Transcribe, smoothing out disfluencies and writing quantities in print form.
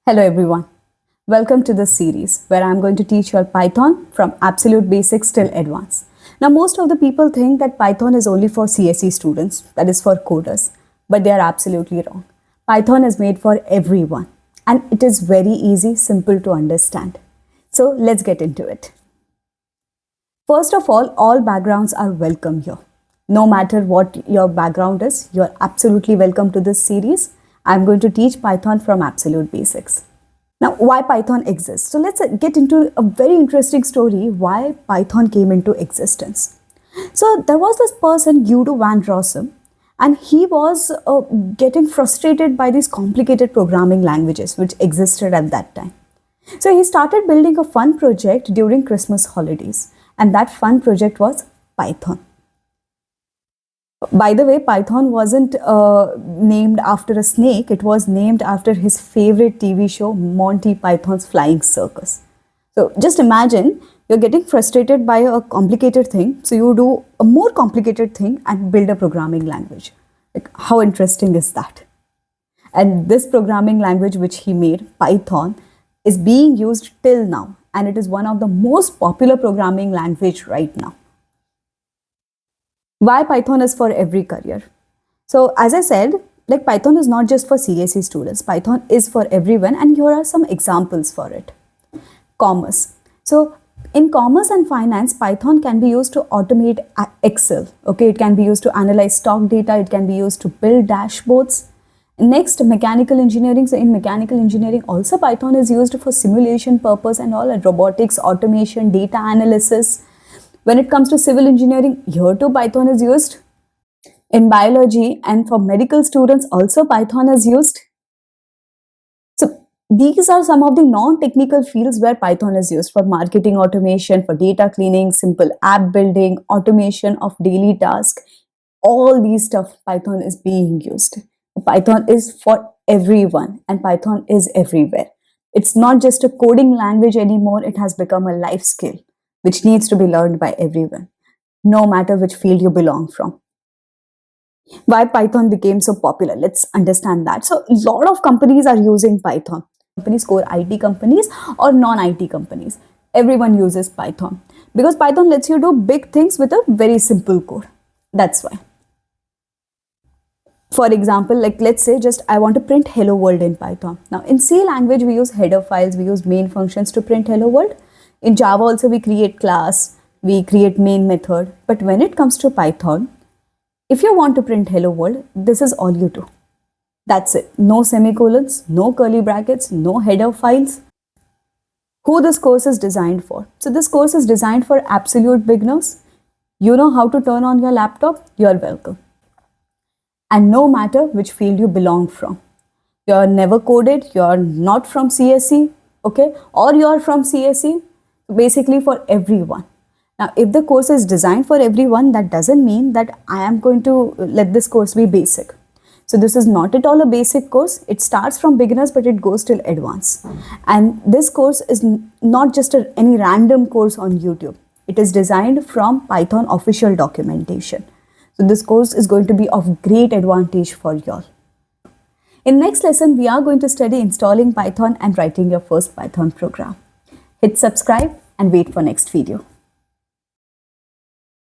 Hello everyone. Welcome to this series where I'm going to teach you all Python from absolute basics till advanced. Now most of the people think that Python is only for CSE students, that is for coders, but they are absolutely wrong. Python is made for everyone and it is very easy, simple to understand. So let's get into it. First of all backgrounds are welcome here. No matter what your background is, you're absolutely welcome to this series. I'm going to teach Python from absolute basics. Now, why Python exists? So let's get into a very interesting story why Python came into existence. So there was this person, Guido van Rossum, and he was getting frustrated by these complicated programming languages which existed at that time. So he started building a fun project during Christmas holidays, and that fun project was Python. By the way, Python wasn't named after a snake, it was named after his favorite TV show, Monty Python's Flying Circus. So just imagine you're getting frustrated by a complicated thing, so you do a more complicated thing and build a programming language. Like, how interesting is that? And this programming language which he made, Python, is being used till now, and it is one of the most popular programming language right now. Why Python is for every career? So as I said, like Python is not just for CSE students. Python is for everyone, and here are some examples for it. Commerce. So in commerce and finance, Python can be used to automate Excel. Okay, it can be used to analyze stock data. It can be used to build dashboards. Next, mechanical engineering. So in mechanical engineering, also Python is used for simulation purpose and all, and robotics, automation, data analysis. When it comes to civil engineering, here too Python is used. In biology and for medical students also Python is used. So these are some of the non-technical fields where Python is used for marketing automation, for data cleaning, simple app building, automation of daily tasks. All these stuff Python is being used. Python is for everyone and Python is everywhere. It's not just a coding language anymore, it has become a life skill which needs to be learned by everyone, no matter which field you belong from. Why Python became so popular? Let's understand that. So a lot of companies are using Python. Companies, core IT companies or non-IT companies. Everyone uses Python because Python lets you do big things with a very simple code. That's why. For example, like let's say just I want to print hello world in Python. Now in C language, we use header files, we use main functions to print hello world. In Java also we create class, we create main method. But when it comes to Python, if you want to print hello world, this is all you do. That's it. No semicolons, no curly brackets, no header files. Who this course is designed for? So this course is designed for absolute beginners. You know how to turn on your laptop? You are welcome. And no matter which field you belong from. You're never coded, you're not from CSE, okay? Or you're from CSE. Basically for everyone. Now, if the course is designed for everyone, that doesn't mean that I am going to let this course be basic. So this is not at all a basic course. It starts from beginners, but it goes till advanced. And this course is not just any random course on YouTube. It is designed from Python official documentation. So this course is going to be of great advantage for y'all. In next lesson, we are going to study installing Python and writing your first Python program. Hit subscribe and wait for next video.